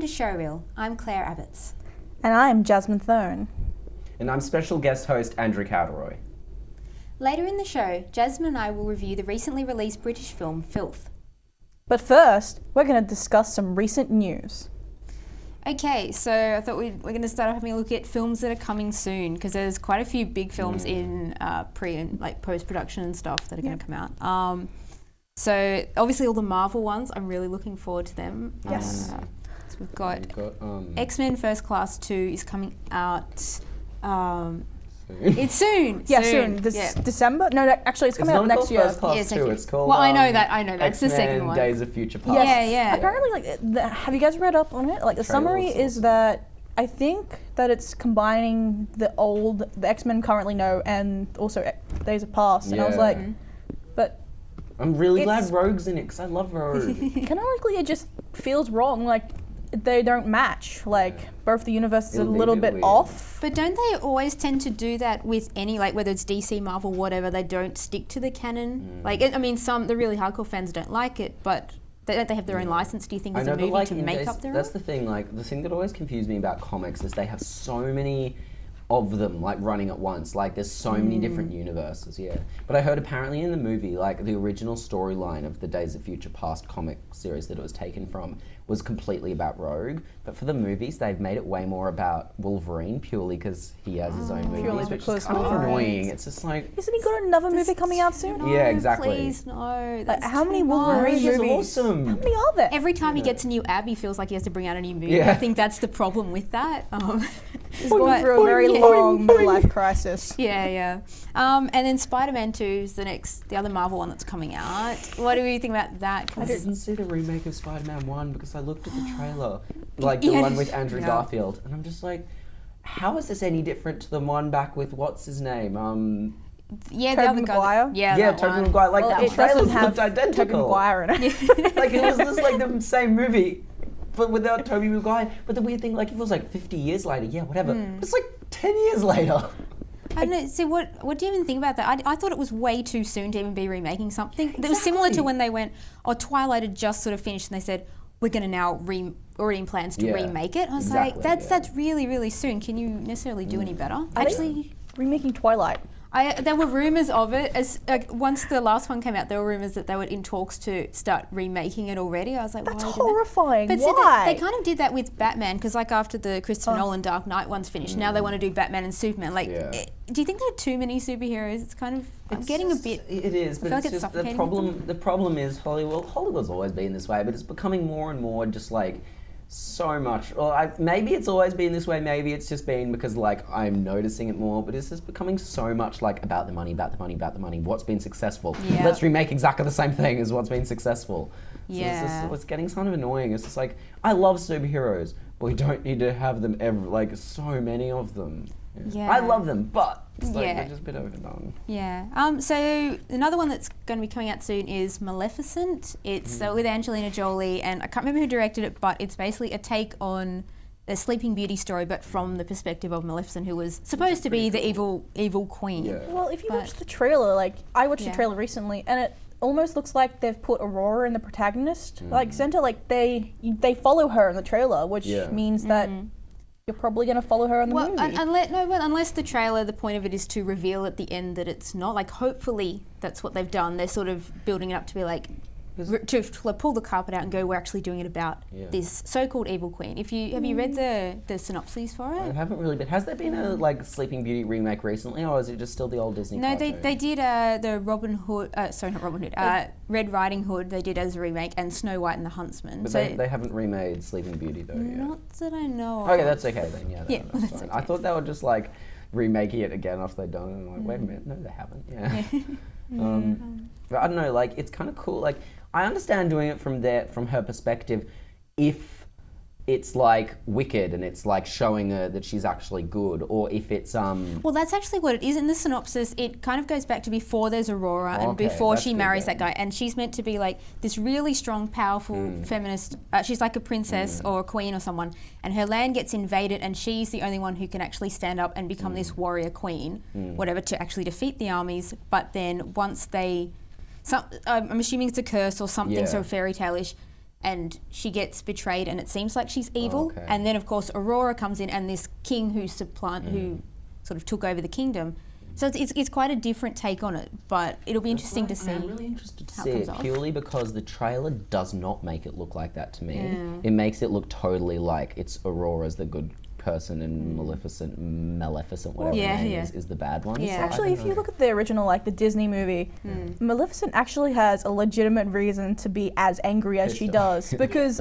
to Showreel. I'm Clare Abbots. And I'm Jasmine Thone. And I'm special guest host Andrew Cowderoy. Later in the show, Jasmine and I will review the recently released British film Filth. But first, we're going to discuss some recent news. Okay, so I thought we're going to start off having a look at films that are coming soon, because there's quite a few big films in pre and like post-production and stuff that are going to come out. So obviously all the Marvel ones, I'm really looking forward to them. Yes. So we've got X-Men First Class 2 is coming out. It's soon. Yeah, soon. December? No, actually, it's coming out next year. First Class 2. It's called. Well, I know that. That's the second X-Men one. Days of Future Past. Yeah. Apparently, have you guys read up on it? Like, the summary is that I think that it's combining the X-Men currently know and also Days of Past. And I was like, but I'm really glad Rogue's in it because I love Rogue. canonically, it just feels wrong. Like, they don't match. Like, both the universes are a little bit off. But don't they always tend to do that with any, like, whether it's DC, Marvel, whatever, they don't stick to the canon? Like, I mean, the really hardcore fans don't like it, but they have their own license, do you think, as a movie to make up their own? That's the thing, like, the thing that always confused me about comics is they have so many of them, like, running at once. Like, there's so many different universes, But I heard apparently in the movie, like, the original storyline of the Days of Future Past comic series that it was taken from was completely about Rogue. But for the movies, they've made it way more about Wolverine, purely because he has his own movies, which is kind of annoying. It's just like... Isn't he got another movie coming out soon? No, yeah, exactly. Please, no. Like, how many Wolverine movies? Awesome. How many are there? Every time he gets a new ab, he feels like he has to bring out a new movie. Yeah. I think that's the problem with that. He's going through a very long midlife crisis. Yeah. And then Spider-Man 2 is the other Marvel one that's coming out. What do you think about that? I didn't see the remake of Spider-Man 1 because I looked at the trailer, like the one with Andrew Garfield, and I'm just like, how is this any different to the one back with what's his name? Yeah, Tobey the other Maguire? guy. Yeah, Tobey Maguire. Like, that trailer looked identical. Tobey Maguire in it. Like, it was just like the same movie, but without Tobey Maguire. But the weird thing, like, if it was like 50 years later, yeah, whatever. But it's like 10 years later. I don't know. So what do you even think about that? I thought it was way too soon to even be remaking something. It was similar to when they went, Twilight had just sort of finished, and they said, we're going to now already in plans to remake it. I was like, that's really, really soon. Can you necessarily do any better? Actually, remaking Twilight. There were rumours of it. Once the last one came out, there were rumours that they were in talks to start remaking it already. I was like, that's why horrifying. But why? They kind of did that with Batman, because like after the Christopher Nolan Dark Knight one's finished, now they want to do Batman and Superman. Like, do you think there are too many superheroes? It's kind of I'm getting a bit. It is, but it's just the problem. The problem is Hollywood's always been this way, but it's becoming more and more just like. So much. Well, maybe it's always been this way. Maybe it's just been because like I'm noticing it more. But it's just becoming so much like about the money. What's been successful? Yeah. Let's remake exactly the same thing as what's been successful. Yeah. So it's getting kind of annoying. It's just like I love superheroes, but we don't need to have them like so many of them. Yeah. I love them, but it's like they're just a bit overdone. Yeah. So another one that's going to be coming out soon is Maleficent. It's with Angelina Jolie, and I can't remember who directed it, but it's basically a take on a Sleeping Beauty story, but from the perspective of Maleficent, who was supposed to be the evil queen. Yeah. Well, if you watch the trailer, like I watched the trailer recently, and it almost looks like they've put Aurora in the protagonist like center. Like they follow her in the trailer, which means that. You're probably going to follow her in the movie. Unless the trailer, the point of it is to reveal at the end that it's not. Like, hopefully that's what they've done. They're sort of building it up to be like, to pull the carpet out and go, we're actually doing it about this so-called evil queen. Have you read the synopses for it? I haven't really been. Has there been a like Sleeping Beauty remake recently, or is it just still the old Disney? No, cartoon? they did the Robin Hood. Sorry, not Robin Hood. Red Riding Hood. They did as a remake, and Snow White and the Huntsman. But they haven't remade Sleeping Beauty though. Not that I know of. Okay, that's okay then. That's fine. okay. I thought they were just like remaking it again after they'd done it. And I'm like, wait a minute, no, they haven't. But I don't know. Like, it's kind of cool. Like, I understand doing it from her perspective, if it's like Wicked and it's like showing her that she's actually good, or if it's Well, that's actually what it is in the synopsis. It kind of goes back to before there's Aurora and before she marries that guy, and she's meant to be like this really strong, powerful feminist. She's like a princess or a queen or someone, and her land gets invaded, and she's the only one who can actually stand up and become this warrior queen, whatever, to actually defeat the armies. But then once I'm assuming it's a curse or something so fairy tale-ish. and she gets betrayed, and it seems like she's evil. And then, of course, Aurora comes in, and this king who sort of took over the kingdom. So it's quite a different take on it, but it'll be interesting to see. I'm really interested to see it purely because the trailer does not make it look like that to me. Yeah. It makes it look totally like it's Aurora's the good person and Maleficent, whatever her name is the bad one. Yeah. So actually, if you look at the original, like the Disney movie, Maleficent actually has a legitimate reason to be as angry as she does because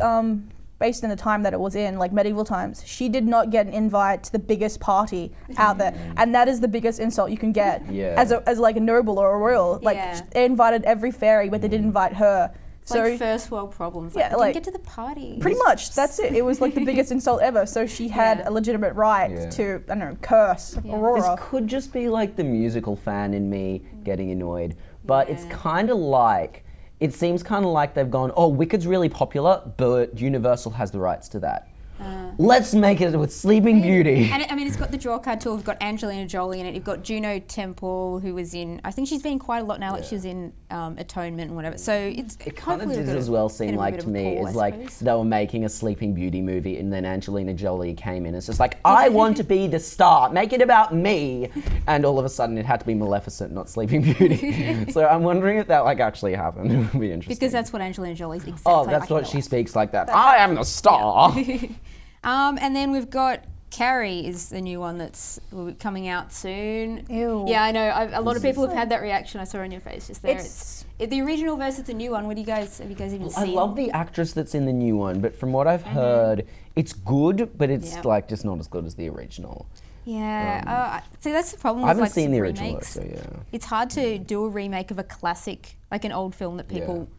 based in the time that it was in, like medieval times, she did not get an invite to the biggest party out there, and that is the biggest insult you can get as like a noble or a royal. Like they invited every fairy, but they didn't invite her. It's like first world problems. Yeah, like, didn't get to the party. Pretty much, that's it. It was like the biggest insult ever. So she had a legitimate right to, I don't know, curse Aurora. This could just be like the musical fan in me getting annoyed, but it's kind of like. It seems kind of like they've gone, oh, Wicked's really popular, but Universal has the rights to that. Let's make it with Sleeping Beauty. And I mean, it's got the draw card tour. We've got Angelina Jolie in it. You've got Juno Temple, who was in, I think she's been quite a lot now, like she was in Atonement and whatever. So it kind of did as well seem like to me, it's like they were making a Sleeping Beauty movie and then Angelina Jolie came in. It's just like, I want to be the star, make it about me. And all of a sudden it had to be Maleficent, not Sleeping Beauty. So I'm wondering if that like actually happened. It would be interesting. Because that's what Angelina Jolie's exactly like. Oh, that's what she speaks like that. I am the star. And then we've got Carrie is the new one will be coming out soon. Ew. Yeah, I know. A lot of people have had that reaction. I saw on your face just there. It's the original versus the new one. Have you guys even seen? I love the actress that's in the new one, but from what I've heard, it's good, but it's like just not as good as the original. Yeah. See, that's the problem. I haven't with, seen the remakes. original, so yeah. It's hard to do a remake of a classic, like an old film that people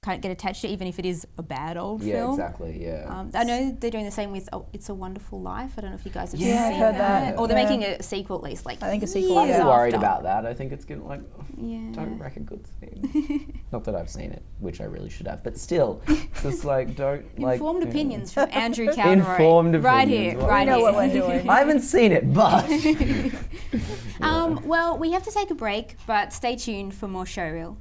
can't get attached to, even if it is a bad old film. Yeah, exactly, yeah. I know they're doing the same with It's a Wonderful Life. I don't know if you guys have seen I've heard that. Or they're making a sequel at least. Like I think a sequel. I'm worried about that. I think it's going to don't wreck a good thing. Not that I've seen it, which I really should have, but still, just like don't Informed opinions from Andrew Calderoy. Informed opinions. Right here, right here. We know what we're doing. I haven't seen it, but... Well, we have to take a break, but stay tuned for more Showreel.